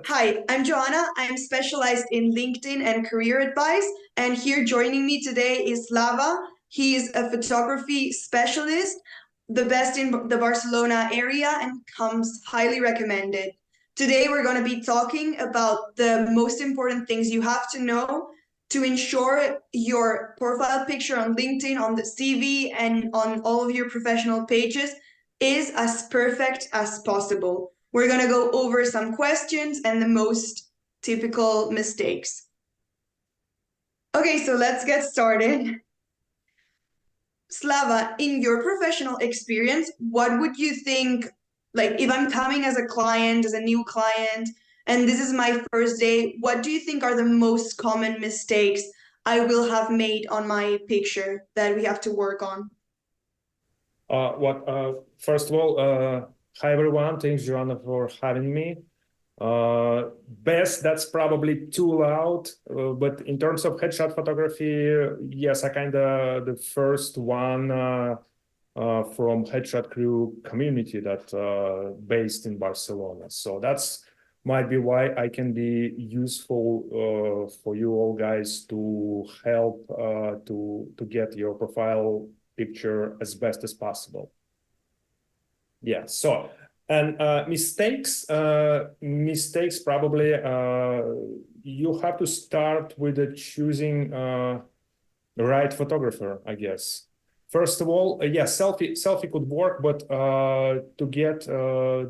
Hi, I'm Joana. I'm specialized in LinkedIn and career advice. And here joining me today is Slava. He's a photography specialist, the best in the Barcelona area, and comes highly recommended. Today, we're going to be talking about the most important things you have to know to ensure your profile picture on LinkedIn, on the CV, and on all of your professional pages is as perfect as possible. We're going to go over some questions and the most typical mistakes. Okay, so let's get started. Slava, in your professional experience, what would you think, like if I'm coming as a client, as a new client, and this is my first day, what do you think are the most common mistakes I will have made on my picture that we have to work on? First of all, hi everyone. Thanks, Joanna, for having me. Best, that's probably too loud, but in terms of headshot photography, yes, I kind of the first one from headshot crew community that based in Barcelona. So that's might be why I can be useful for you all guys to help to get your profile picture as best as possible. Yeah. So and mistakes probably you have to start with choosing the right photographer, I guess. First of all, yeah, selfie could work, but to get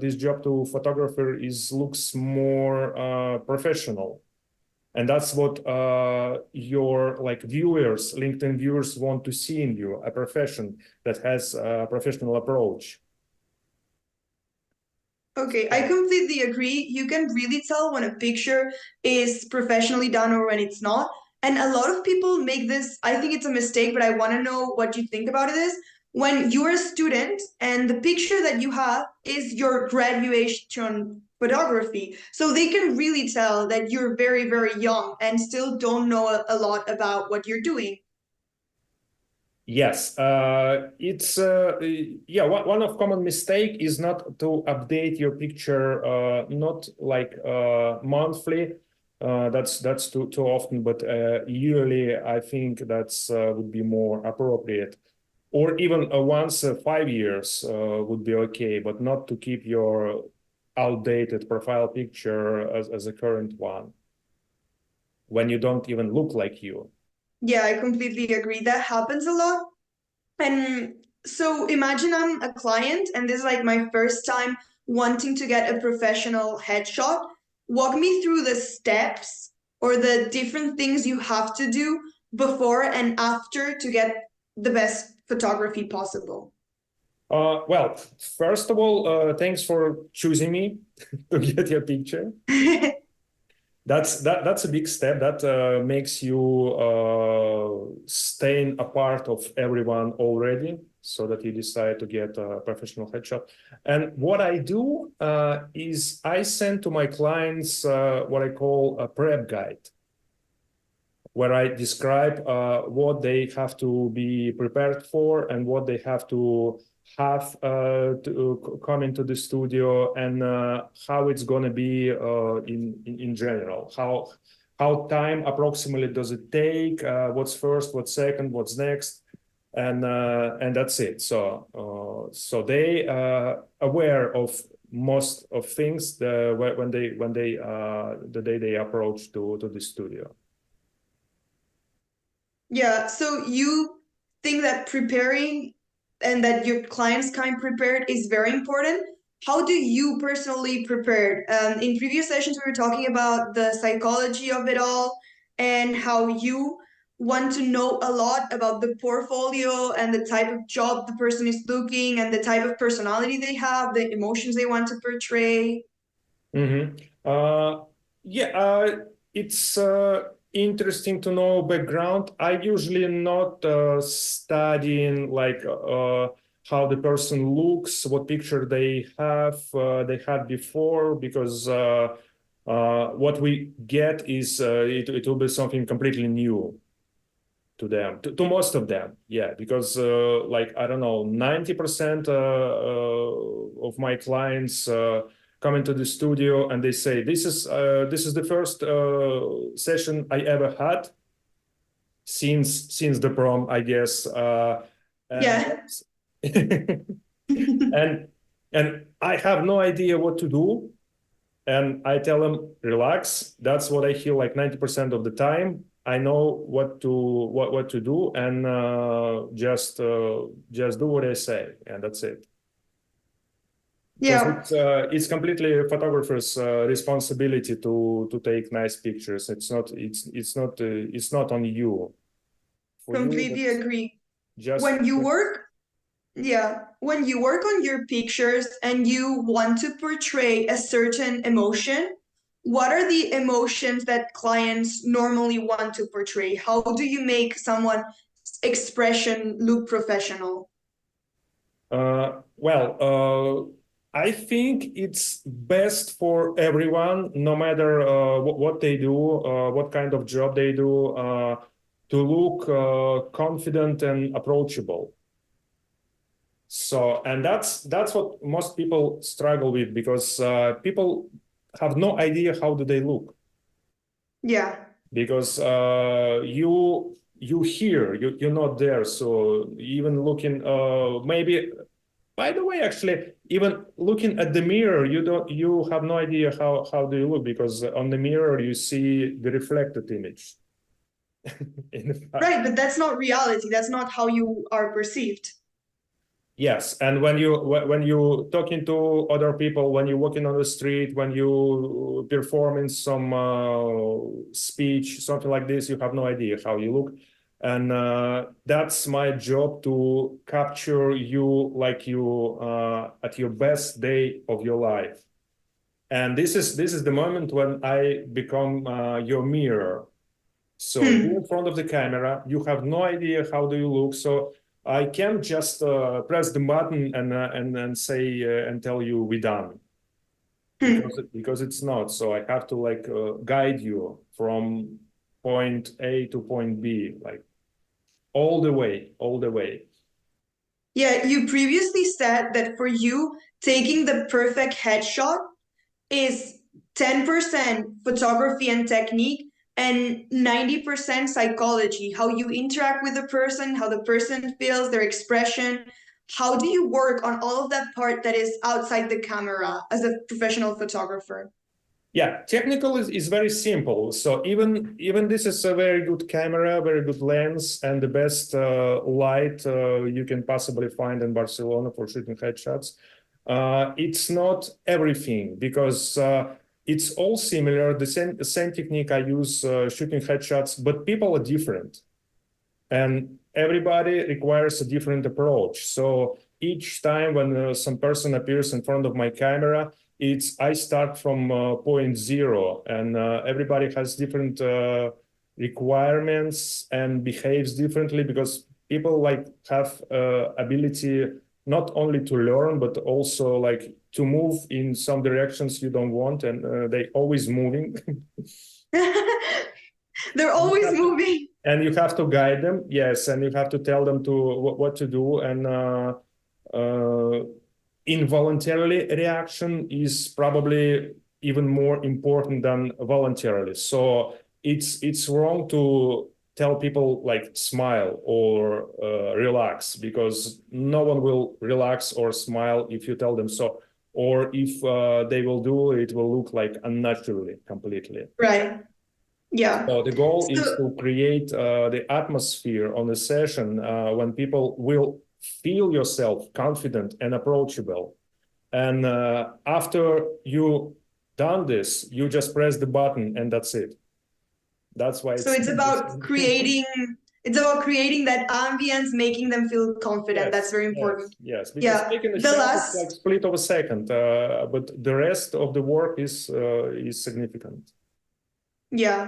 this job to photographer is looks more professional, and that's what your like viewers, LinkedIn viewers, want to see in you, a profession that has a professional approach. Okay, I completely agree. You can really tell when a picture is professionally done or when it's not. And a lot of people make this, I think it's a mistake, but I want to know what you think about it is when you're a student and the picture that you have is your graduation photography. So they can really tell that you're very, very young and still don't know a lot about what you're doing. Yes, it's yeah. One of common mistake is not to update your picture, not like monthly. That's too often, but yearly. I think that's would be more appropriate, or even once 5 years would be okay, but not to keep your outdated profile picture as a current one when you don't even look like you. Yeah, I completely agree. That happens a lot. And so imagine I'm a client and this is like my first time wanting to get a professional headshot. Walk me through the steps or the different things you have to do before and after to get the best photography possible. Well, first of all, thanks for choosing me to get your picture. That's a big step that makes you staying a part of everyone already, so that you decide to get a professional headshot. And what I do is I send to my clients what I call a prep guide, where I describe what they have to be prepared for and what they have to have to come into the studio, and how it's going to be in general. How time approximately does it take? What's first? What's second? What's next? And that's it. So they aware of most of things when they the day they approach to the studio. Yeah, so you think that preparing and that your clients come prepared is very important. How do you personally prepare? In previous sessions, we were talking about the psychology of it all and how you want to know a lot about the portfolio and the type of job the person is looking and the type of personality they have, the emotions they want to portray. Mm-hmm. Yeah, it's interesting to know background. I usually not studying like how the person looks, what picture they had before, because what we get is it will be something completely new to them, to most of them. Yeah, because like I don't know, 90% of my clients come into the studio and they say, this is the first session I ever had since the prom, I guess. And Yeah. and I have no idea what to do. And I tell them, relax. That's what I feel like 90% of the time. I know what to do, and just do what I say, and that's it. Because Yeah, it's completely a photographer's responsibility to take nice pictures. It's not on you. For you, completely that's agree. just When you work, yeah, when you work on your pictures and you want to portray a certain emotion, what are the emotions that clients normally want to portray? How do you make someone's expression look professional? well, I think it's best for everyone, no matter what they do, what kind of job they do, to look confident and approachable. So, and that's what most people struggle with, because people have no idea how do they look, Yeah. because you hear, you're not there. So even looking, maybe, by the way, actually, even looking at the mirror, you have no idea how do you look, because on the mirror you see the reflected image. In fact. Right, but that's not reality. That's not how you are perceived. Yes, and when you talking to other people, when you're walking on the street, when you performing some speech, something like this, you have no idea how you look, and that's my job, to capture you like you at your best day of your life. And this is the moment when I become your mirror. So you're in Hmm. front of the camera, you have no idea how do you look. So I can't just press the button and say and tell you we're done, Hmm. because it's not. So I have to like guide you from point A to point B, like all the way, all the way. Yeah, you previously said that for you, taking the perfect headshot is 10% photography and technique and 90% psychology, how you interact with the person, how the person feels, their expression. How do you work on all of that part that is outside the camera as a professional photographer? Yeah, technical is very simple. So even this is a very good camera, very good lens, and the best light you can possibly find in Barcelona for shooting headshots. It's not everything, because it's all similar. The same technique I use shooting headshots, but people are different, and everybody requires a different approach. So each time when some person appears in front of my camera, I start from point zero, and everybody has different requirements and behaves differently, because people like have ability not only to learn but also like to move in some directions you don't want, and they always moving. They're always moving. And you have to guide them, yes, and you have to tell them to what to do. And uh, involuntarily reaction is probably even more important than voluntarily. So it's wrong to tell people like smile or relax, because no one will relax or smile if you tell them so, or if they will do it will look like unnaturally completely. Right. Yeah. So the goal is So to create the atmosphere on the session when people will feel yourself confident and approachable. And after you done this, you just press the button and that's it. That's why so it's interesting. it's about creating that ambience, making them feel confident. That's Yes, very yes, important. yes. Because Yeah. taking a The shot is like last split of a second, but the rest of the work is significant. yeah.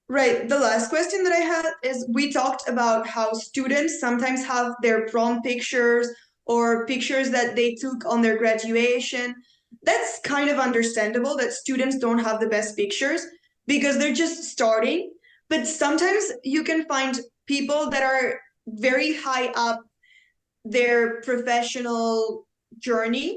Right. The last question that I had is we talked about how students sometimes have their prom pictures or pictures that they took on their graduation. That's kind of understandable that students don't have the best pictures because they're just starting. But sometimes you can find people that are very high up their professional journey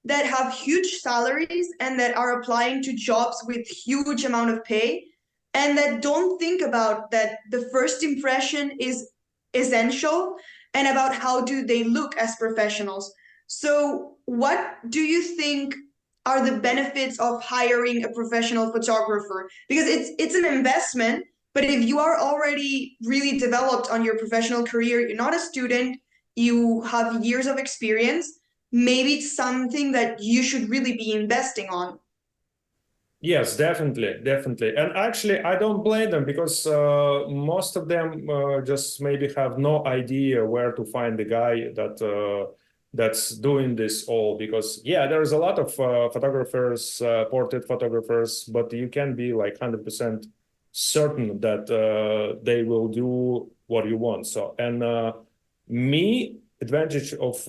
that have huge salaries and that are applying to jobs with huge amount of pay and that don't think about that the first impression is essential and about how do they look as professionals. So what do you think are the benefits of hiring a professional photographer? Because it's an investment, but if you are already really developed on your professional career, you're not a student, you have years of experience, maybe it's something that you should really be investing on. Yes, definitely, definitely. And actually, I don't blame them because most of them just maybe have no idea where to find the guy that's doing this all. Because yeah, there's a lot of photographers, portrait photographers, but you can be like 100% certain that they will do what you want. So, and advantage of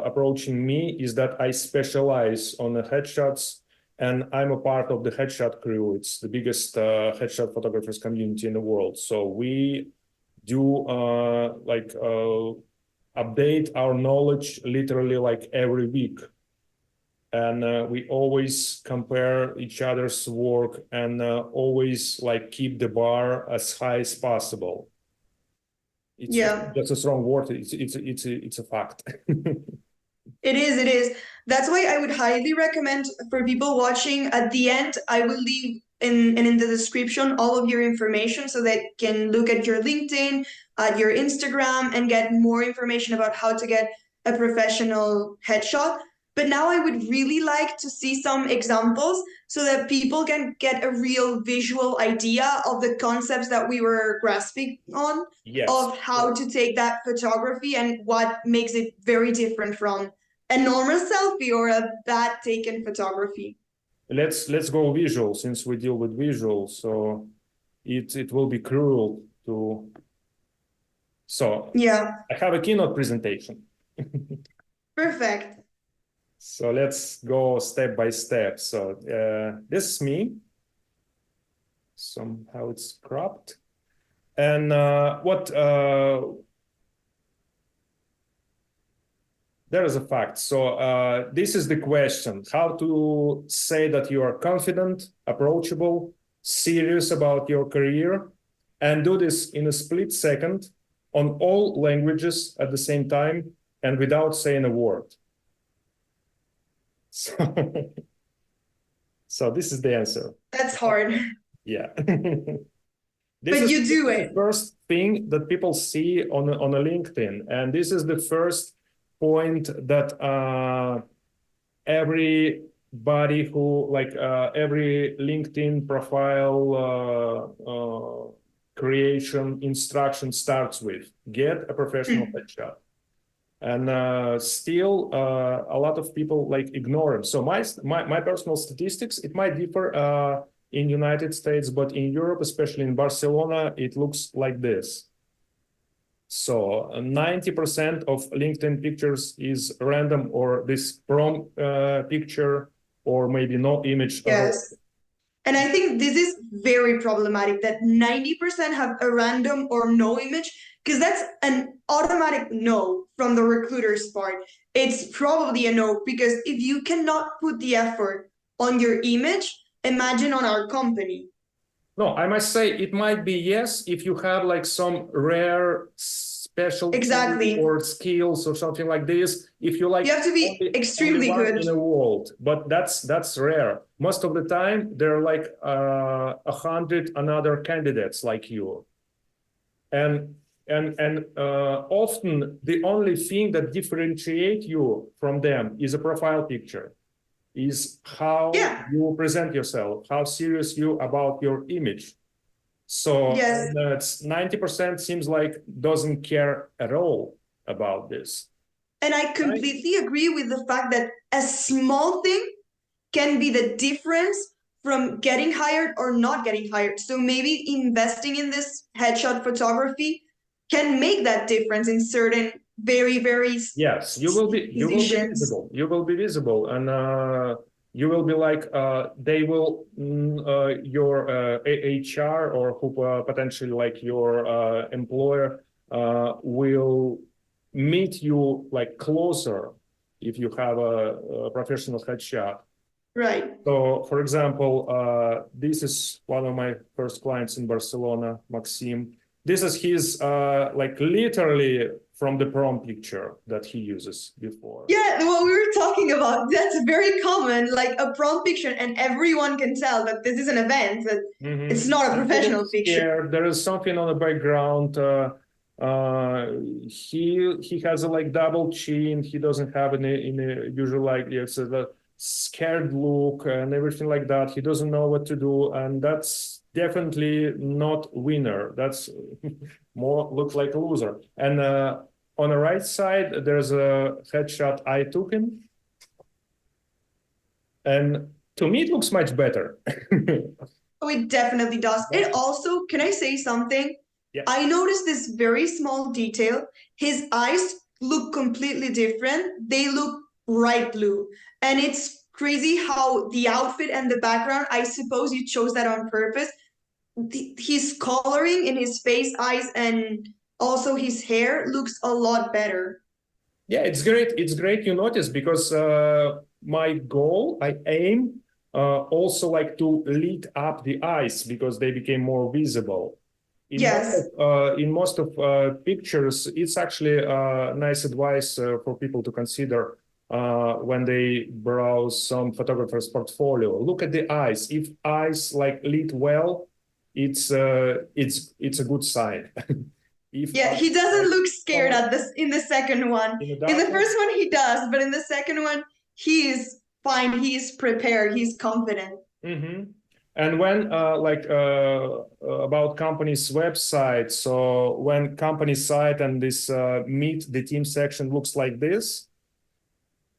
approaching me is that I specialize on the headshots and I'm a part of the headshot crew. It's the biggest headshot photographers community in the world. So we do update our knowledge literally like every week. And we always compare each other's work and always like keep the bar as high as possible. It's Yeah. That's a strong word. It's a fact. It is, it is. That's why I would highly recommend for people watching at the end, I will leave in the description all of your information so they can look at your LinkedIn, at your Instagram, and get more information about how to get a professional headshot. But now I would really like to see some examples so that people can get a real visual idea of the concepts that we were grasping on, Yes. of how to take that photography and what makes it very different from a normal selfie or a bad taken photography. Let's go visual since we deal with visual. So it will be cruel to. So Yeah, I have a keynote presentation. perfect. So let's go step by step. So this is me. Somehow it's cropped. And there is a fact. So this is the question: how to say that you are confident, approachable, serious about your career, and do this in a split second on all languages at the same time and without saying a word. So, so this is the answer. That's hard, Yeah. but you This do is the it. first thing that people see on a LinkedIn. And this is the first point that everybody who every LinkedIn profile creation instruction starts with: get a professional headshot. And still a lot of people like ignore them. So my personal statistics, it might differ in United States, but in Europe, especially in Barcelona, it looks like this. So 90% of LinkedIn pictures is random or this from picture or maybe no image at all. Yes. And I think this is very problematic that 90% have a random or no image, because that's an automatic no from the recruiter's part. It's probably a no, because if you cannot put the effort on your image, imagine on our company. No, I must say it might be yes if you have like some rare specialty Exactly. or skills or something like this. If you like You have to be only extremely one good. in a world, but that's rare. Most of the time, there are like 100 another candidates like you, and often the only thing that differentiate you from them is a profile picture, is how Yeah. you present yourself, how serious you about your image. So Yes. it's 90% seems like doesn't care at all about this. And I Right? completely agree with the fact that a small thing can be the difference from getting hired or not getting hired. So maybe investing in this headshot photography can make that difference in certain very, very Yes, you will be positions. visible. You will be visible, and you will be like they will your HR or who potentially like your employer will meet you like closer if you have a professional headshot. Right. So, for example, this is one of my first clients in Barcelona, Maxim. This is his, like literally from the prom picture that he uses before. Yeah, what we were talking about, that's very common, like a prom picture, and everyone can tell that this is an event, that it's not a professional picture. Scared. There is something on the background. He has a like double chin. He doesn't have any usual like it's a scared look and everything like that. He doesn't know what to do, and that's definitely not winner. That's more looks like a loser. And on the right side, there's a headshot I took him, and to me it looks much better. Oh, it definitely does. It also, can I say something? Yeah. I noticed this very small detail. His eyes look completely different. They look bright blue. And it's crazy how the outfit and the background, I suppose you chose that on purpose. His coloring in his face, eyes, and also his hair looks a lot better. Yeah, it's great. It's great you notice because my goal, I aim also like to lit up the eyes because they became more visible. Yes. In most of pictures, it's actually nice advice for people to consider when they browse some photographer's portfolio. Look at the eyes. If eyes like lit well, it's a good sign. Yeah, he doesn't look scared at this in the second one. In the first one, he does, but in the second one, he is fine. He is prepared. He's confident. Mm-hmm. And when about company's website, so when company site and this meet the team section looks like this,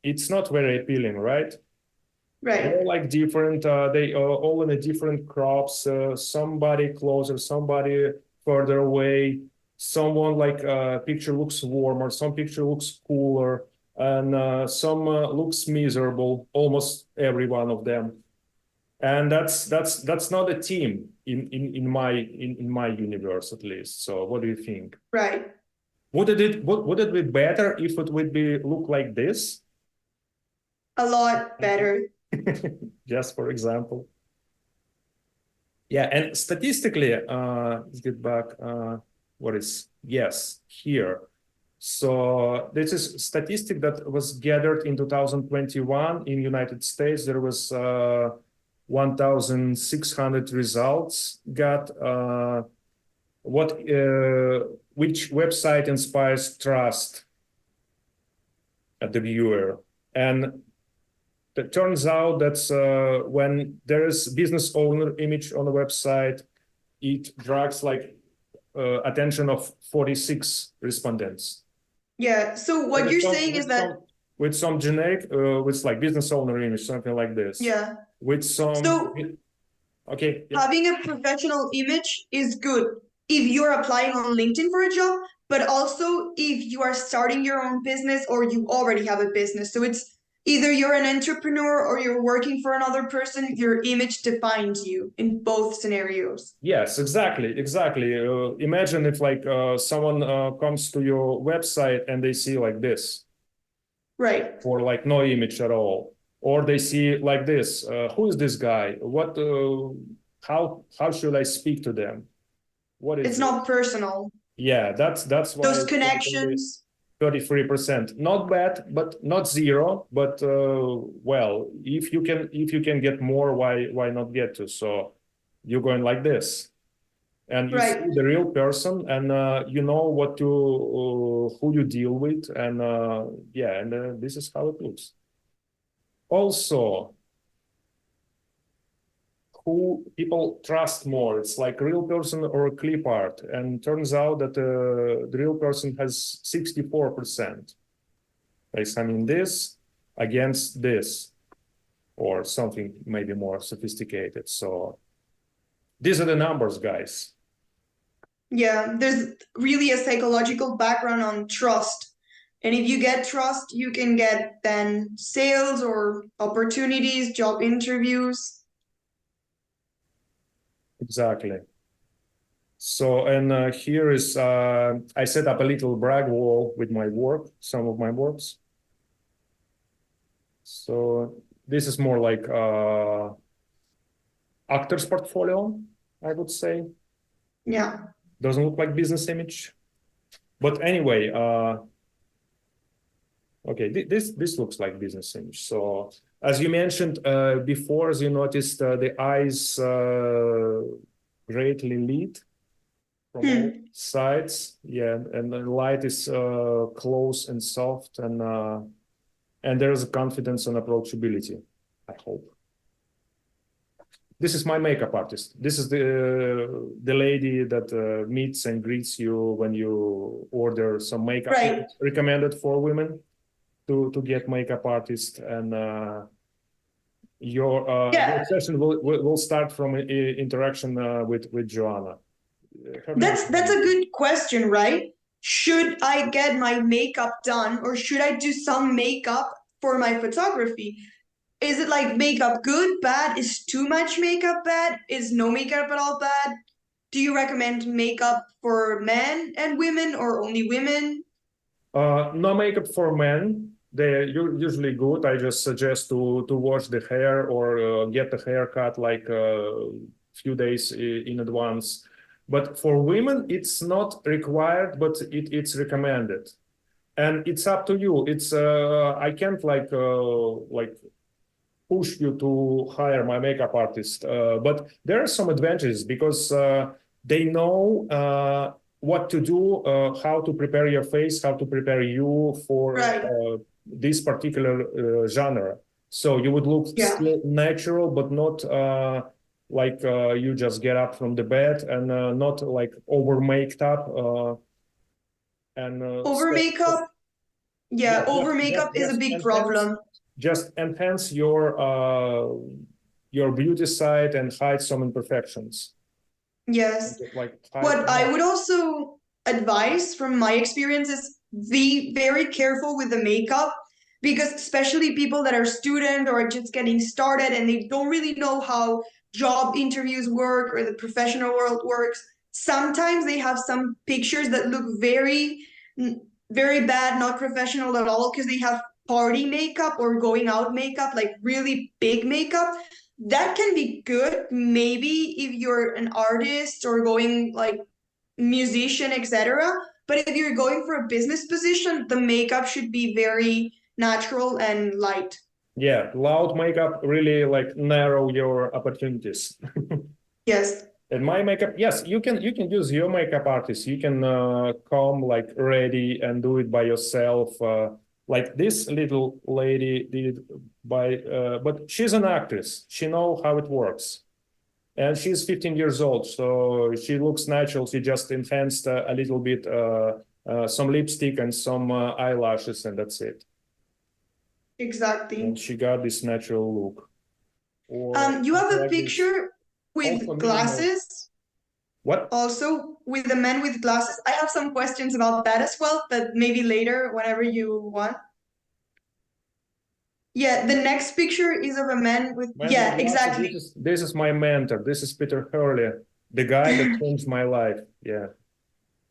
it's not very appealing, right? Right. They're like different. They are all in a different crops. Somebody closer, somebody further away. Someone like picture looks warmer, some picture looks cooler, and some looks miserable. Almost every one of them. And that's not a team in my universe, at least. So what do you think? Right. Would it be better if it would be look like this? A lot better. Just for example. Yeah, and statistically, let's get back. What is yes here? So this is statistic that was gathered in 2021 in United States. There was 1,600 results got. Which website inspires trust at the viewer? And it turns out that when there is business owner image on the website, it drags like attention of 46 respondents. Yeah. So what you're saying is that with some generic, with like business owner image, something like this. Yeah. With some. So okay. Yeah. Having a professional image is good if you're applying on LinkedIn for a job, but also if you are starting your own business or you already have a business. So it's either you're an entrepreneur or you're working for another person, your image defines you in both scenarios. Yes, exactly. Imagine if like someone comes to your website and they see like this. Right. Or like no image at all. Or they see like this. Who is this guy? What? How should I speak to them? What is It's not personal. Yeah, that's why those connections. 33%. Not bad, but not zero. But well, if you can get more, why not get to? So you're going like this, and you see the real person, and you know what to who you deal with, and yeah, and this is how it looks. Also, who people trust more? It's like real person or a clip art, and turns out that the real person has 64%. Like, I mean, this against this, or something maybe more sophisticated. So these are the numbers, guys. Yeah, there's really a psychological background on trust. And if you get trust, you can get then sales or opportunities, job interviews. Exactly. So, and here is, I set up a little brag wall with my work, some of my works. So this is more like actor's portfolio, I would say. Yeah. Doesn't look like business image. But anyway, okay, this looks like business image. So as you mentioned before, as you noticed, the eyes greatly lit from all sides. Yeah, and the light is close and soft, and there is a confidence and approachability, I hope. This is my makeup artist. This is the lady that meets and greets you when you order some makeup. Right. It's recommended for women to get makeup artist, and your session will start from interaction with Joana. That's a good question, right? Should I get my makeup done or should I do some makeup for my photography? Is it like makeup good, bad? Is too much makeup bad? Is no makeup at all bad? Do you recommend makeup for men and women or only women? No makeup for men. They're usually good. I just suggest to wash the hair or get the haircut like a few days in advance. But for women, it's not required, but it's recommended. And it's up to you. It's I can't like push you to hire my makeup artist, but there are some advantages because they know what to do, how to prepare your face, how to prepare you for this particular genre. So you would look still natural, but not like you just get up from the bed and not like over maked up and over makeup. Yeah, over makeup is a big problem. Just enhance your beauty side and hide some imperfections. Yes. What I would also advise from my experience is be very careful with the makeup because especially people that are student or just getting started and they don't really know how job interviews work or the professional world works. Sometimes they have some pictures that look very bad, not professional at all because they have party makeup or going out makeup, like really big makeup. That can be good maybe if you're an artist or going like musician, etc. But if you're going for a business position, the makeup should be very natural and light. Yeah, loud makeup really like narrow your opportunities. Yes. And my makeup, yes, you can use your makeup artist. You can come like ready and do it by yourself. Like this little lady did by, but she's an actress. She know how it works, and she's 15 years old, so she looks natural. She just enhanced a little bit, some lipstick and some eyelashes, and that's it. Exactly. And she got this natural look. You have a picture with glasses. What? Also, with the men with glasses. I have some questions about that as well, but maybe later, whenever you want. Yeah, the next picture is of a man with Glasses, exactly. This is my mentor. This is Peter Hurley, the guy that changed my life. Yeah.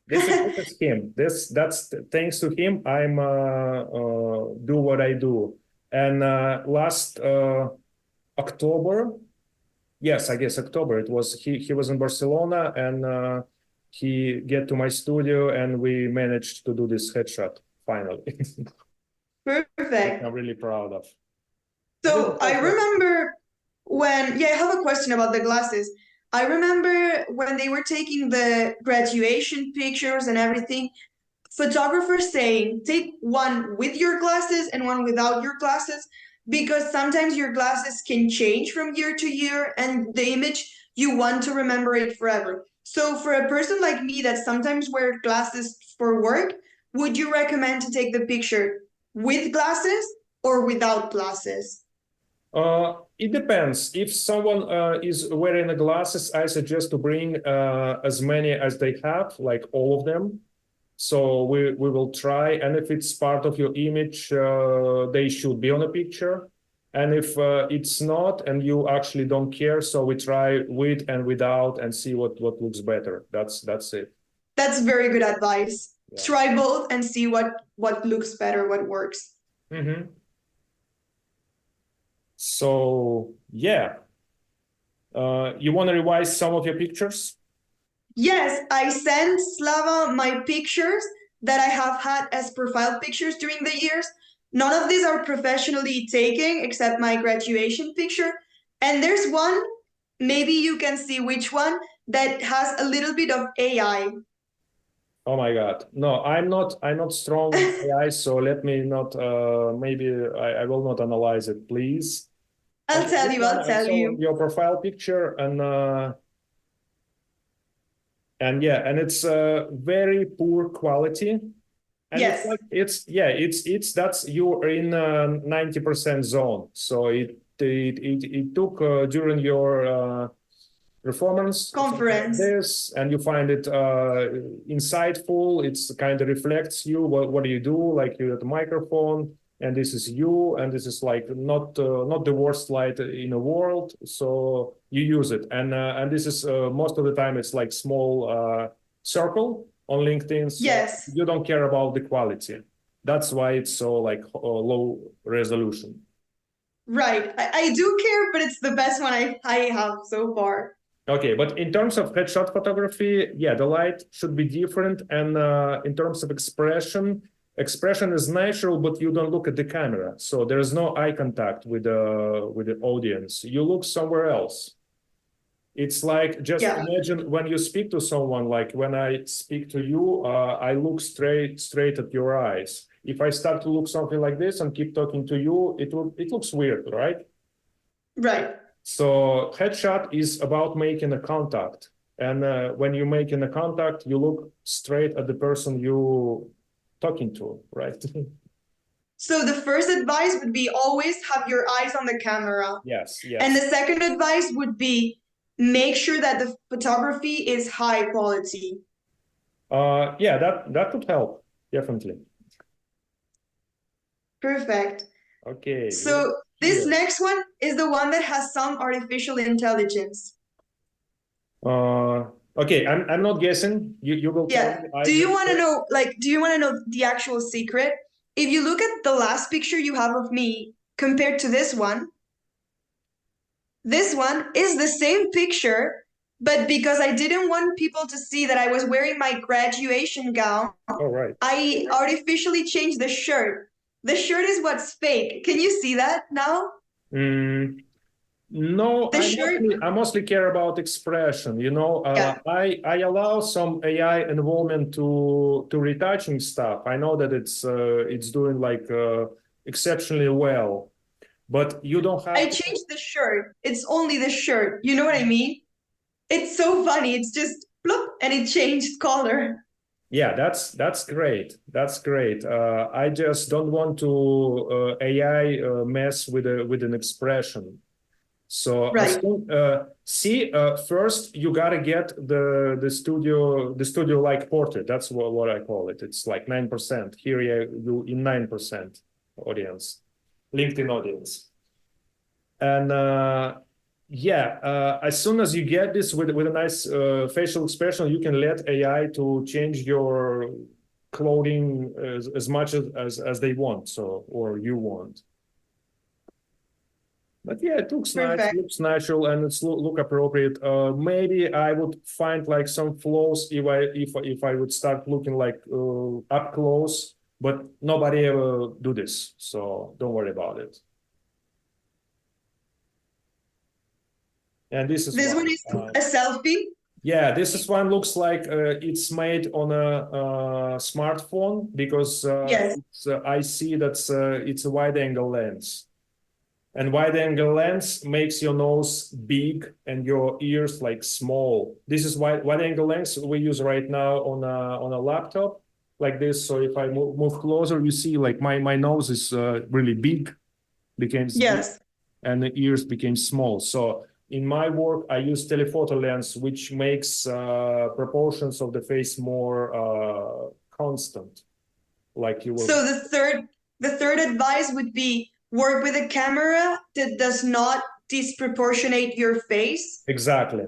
This is him. That's thanks to him I'm do what I do. And last October, yes, I guess October, it was he was in Barcelona and he get to my studio and we managed to do this headshot finally. Perfect. I'm really proud of. So I remember when, I have a question about the glasses. I remember when they were taking the graduation pictures and everything, photographers saying take one with your glasses and one without your glasses because sometimes your glasses can change from year to year and the image you want to remember it forever. So for a person like me that sometimes wear glasses for work, would you recommend to take the picture with glasses or without glasses? It depends. If someone is wearing the glasses, I suggest to bring as many as they have, like all of them. So we will try. And if it's part of your image, they should be on a picture. And if it's not, and you actually don't care, so we try with and without and see what looks better. That's it. That's very good advice. Yeah. Try both and see what looks better, what works. Mm-hmm. So yeah, you want to revise some of your pictures? Yes, I sent Slava my pictures that I have had as profile pictures during the years. None of these are professionally taken except my graduation picture. And there's one, maybe you can see which one, that has a little bit of AI. Oh my God. No, I'm not strong in AI, so let me not maybe I will not analyze it, please. I'll Okay, tell this you, one I'll I tell saw you. your profile picture and yeah, and it's very poor quality. And it's Yes, like it's that's you're in 90% zone. So it took during your performance, something like conference. this, and you find it insightful. It's kind of reflects you. What do you do? Like you at the microphone, and this is you, and this is like not the worst light in the world. So you use it, and this is most of the time it's like small circle on LinkedIn. So Yes, you don't care about the quality. That's why it's so like low resolution. right. I do care, but it's the best one I have so far. Okay, but in terms of headshot photography, yeah, the light should be different. And in terms of expression, expression is natural, but you don't look at the camera. So there is no eye contact with the audience. You look somewhere else. It's like just Yeah. imagine when you speak to someone, like when I speak to you, I look straight at your eyes. If I start to look something like this and keep talking to you, it looks weird, right? Right. So headshot is about making a contact. And when you're making a contact, you look straight at the person you talking to, right? So the first advice would be always have your eyes on the camera. Yes, And the yes. second advice would be make sure that the photography is high quality. Yeah, that could help, definitely. Perfect. Okay, look So this here. next one is the one that has some artificial intelligence. Uh, okay, I'm not guessing. You will tell Yeah. me. I just Do you want to know the actual secret? If you look at the last picture you have of me compared to this one is the same picture, but because I didn't want people to see that I was wearing my graduation gown, all right. I artificially changed the shirt. The shirt is what's fake. Can you see that now? Mm, no, The shirt, I mostly care about expression. You know, yeah. I allow some AI involvement to retouching stuff. I know that it's doing like exceptionally well, but you don't I have to. changed the shirt. It's only the shirt. You know what I mean? It's so funny. It's just bloop and it changed color. Yeah, that's great. That's great. I just don't want to AI mess with an expression. So as Right. soon see first you gotta get the studio like portrait. That's what I call it. It's like 9%. Here you in 9% audience, LinkedIn audience. And yeah, as soon as you get this with a nice facial expression, you can let AI to change your clothing as much as they want, so or you want. But yeah, it looks nice, Perfect. looks natural, and it's look appropriate. Maybe I would find like some flaws if I would start looking like up close, but nobody ever do this, so don't worry about it. And this is This one one. is a selfie. Yeah, this is one looks like it's made on a smartphone because Yes. I see that's it's a wide angle lens. And wide angle lens makes your nose big and your ears like small. This is wide angle lens we use right now on a laptop like this. So if I move closer, you see like my nose is really big, becomes big, Yes. and the ears became small. So in my work, I use telephoto lens, which makes proportions of the face more constant, like you will. So the third advice would be work with a camera that does not disproportionate your face. Exactly.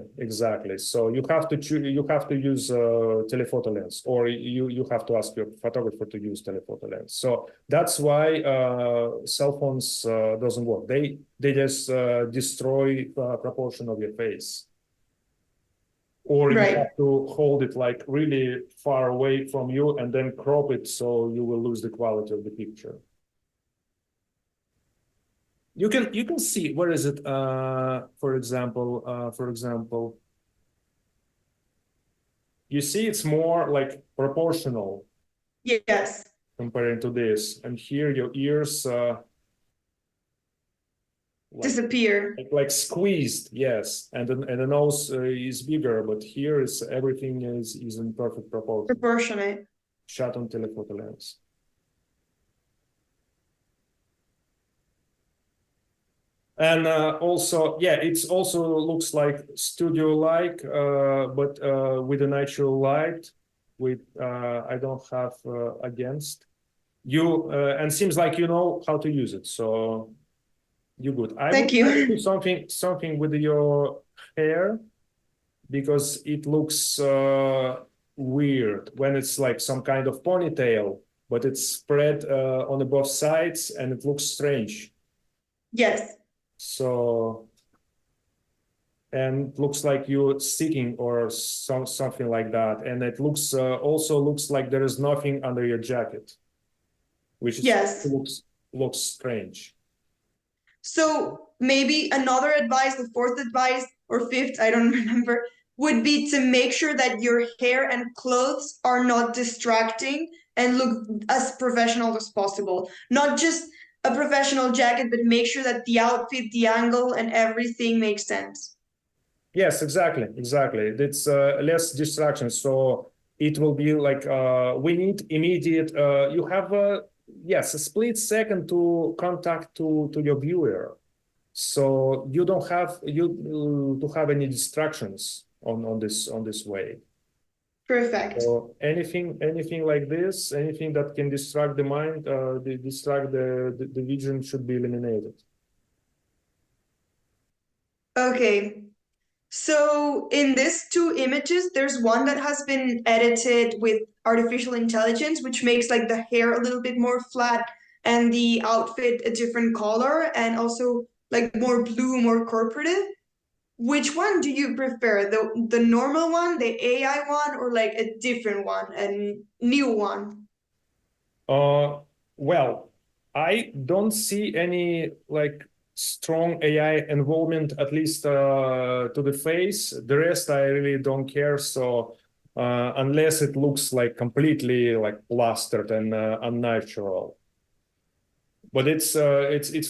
So you have to choose, you have to use telephoto lens, or you have to ask your photographer to use telephoto lens. So that's why cell phones doesn't work. They just destroy proportion of your face. Or you Right. have to hold it like really far away from you and then crop it so you will lose the quality of the picture. You can see, where is it? For example, you see it's more like proportional Yes. comparing to this, and here your ears like Disappear. like squeezed, yes, and the nose is bigger, but here is everything is in perfect proportion. Proportionate. Shot on telephoto lens. And also, yeah, it's also looks like studio-like, but with a natural light, with I don't have against you, and seems like you know how to use it, so you're good. Thank I will do you. something with your hair because it looks weird when it's like some kind of ponytail, but it's spread on the both sides, and it looks strange. Yes. So, and looks like you're sitting or something like that. And it looks also looks like there is nothing under your jacket, which is Yes. looks strange. So maybe another advice, the fourth advice or fifth, I don't remember, would be to make sure that your hair and clothes are not distracting and look as professional as possible. Not just a professional jacket, but make sure that the outfit, the angle, and everything makes sense. Yes, exactly. It's less distraction. So it will be like we need immediate. You have yes, a split second to contact to your viewer. So you don't have you to have any distractions on this way. Perfect. So anything like this, anything that can distract the mind, distract the vision should be eliminated. Okay. So in these two images, there's one that has been edited with artificial intelligence, which makes like the hair a little bit more flat and the outfit a different color and also like more blue, more corporative. Which one do you prefer? The normal one, the AI one, or like a different one, a new one? Uh, well, I don't see any like strong AI involvement, at least to the face. The rest I really don't care. So unless it looks like completely like plastered and unnatural, but it's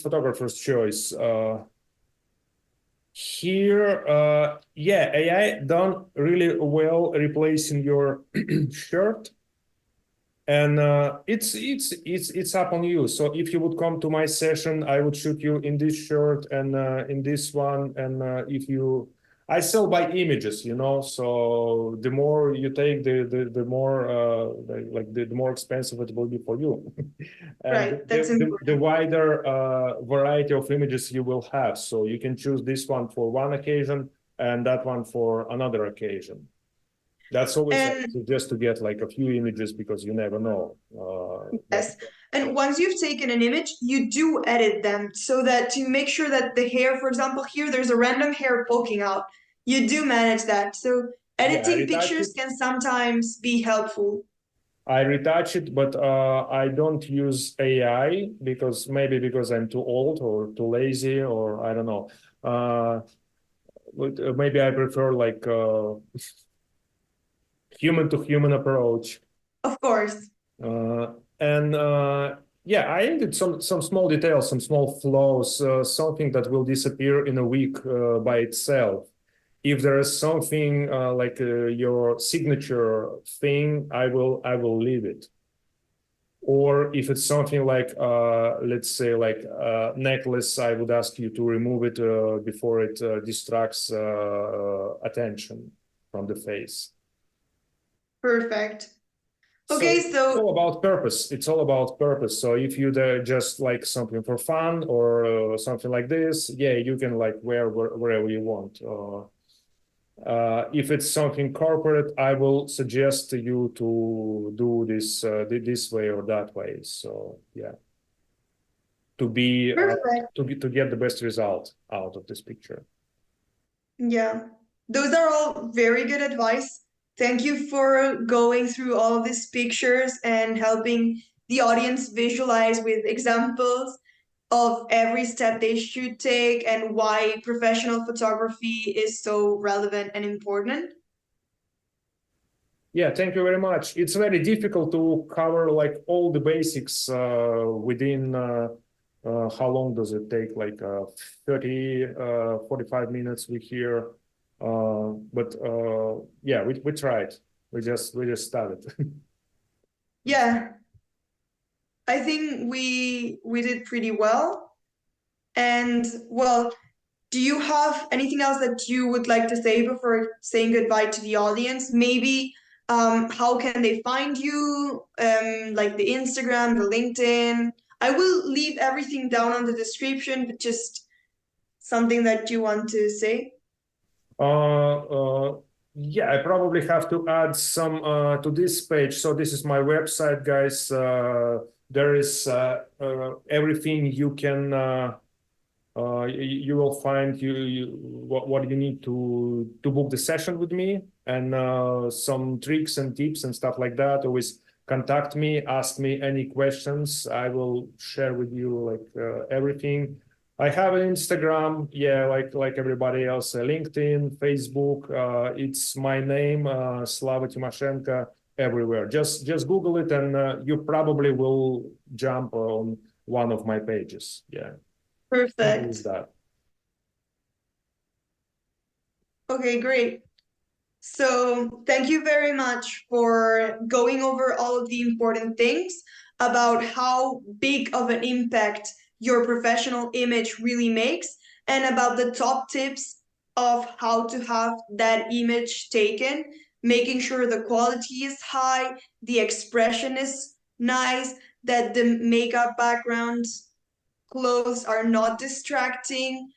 photographer's choice. Here, yeah, AI done really well replacing your shirt. And it's up on you. So if you would come to my session, I would shoot you in this shirt and in this one. And if you, I sell by images, you know. So the more you take, the more the more expensive it will be for you, and Right, that's important. the wider variety of images you will have. So you can choose this one for one occasion and that one for another occasion. That's always I And suggest to get like a few images because you never know. yes. And once you've taken an image, you do edit them so that to make sure that the hair, for example, here there's a random hair poking out. You do manage that. So Yeah, I editing retouch pictures it. can sometimes be helpful. I retouch it, but I don't use AI because maybe because I'm too old or too lazy or I don't know. Maybe I prefer like human to human approach. Of course. Uh, and yeah, I added some small details, some small flaws, something that will disappear in a week by itself. If there is something like your signature thing, I will leave it. Or if it's something like let's say like necklace, I would ask you to remove it before it distracts attention from the face. Perfect. So Okay, it's so all about purpose. It's all about purpose. So if you just like something for fun or something like this, yeah, you can like wear wherever you want. If it's something corporate, I will suggest to you to do this way or that way. So yeah, to be perfect. to get the best result out of this picture. Yeah, those are all very good advice. Thank you for going through all of these pictures and helping the audience visualize with examples of every step they should take and why professional photography is so relevant and important. Yeah, thank you very much. It's very difficult to cover like all the basics within how long does it take? Like 30, 45 minutes we hear. But yeah, we tried. We just started. Yeah, I think we did pretty well. And well, do you have anything else that you would like to say before saying goodbye to the audience? Maybe how can they find you? Like the Instagram, the LinkedIn. I will leave everything down on the description, but just something that you want to say. Uh, uh, yeah, I probably have to add some to this page. So this is my website, guys. There is everything you can. You will find what you need to book the session with me and some tricks and tips and stuff like that. Always contact me, ask me any questions. I will share with you like everything. I have an Instagram, yeah, like everybody else, LinkedIn, Facebook. It's my name, Slava Timoshenko, everywhere. Just Google it, and you probably will jump on one of my pages. Yeah. Simple as Perfect. that. Okay, great. So, thank you very much for going over all of the important things about how big of an impact your professional image really makes and about the top tips of how to have that image taken, making sure the quality is high, the expression is nice, that the makeup background clothes are not distracting,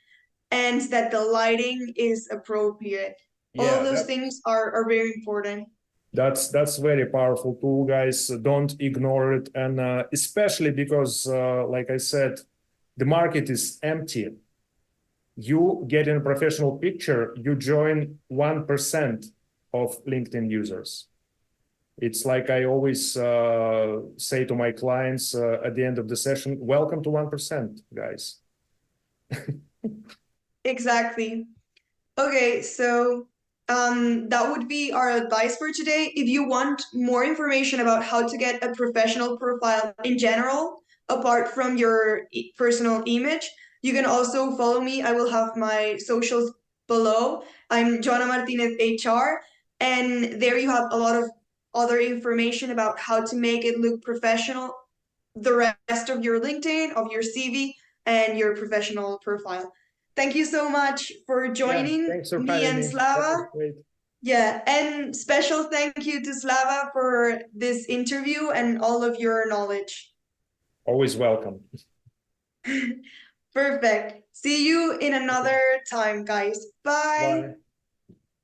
and that the lighting is appropriate. All of Yeah, those things are very important. that's very powerful tool, guys. Don't ignore it, and especially because, like I said, the market is empty. You get in a professional picture, you join 1% of LinkedIn users. It's like I always say to my clients at the end of the session, welcome to 1%, guys. Exactly. Okay, so that would be our advice for today. If you want more information about how to get a professional profile in general, apart from your personal image, you can also follow me. I will have my socials below. I'm Joana Martinez HR, and there you have a lot of other information about how to make it look professional, the rest of your LinkedIn, of your CV, and your professional profile. Thank you so much for Yeah, joining thanks for me having and me. That was Slava. great. Yeah, and special thank you to Slava for this interview and all of your knowledge. Always welcome. Perfect. See you in Okay, another time, guys. Bye. bye.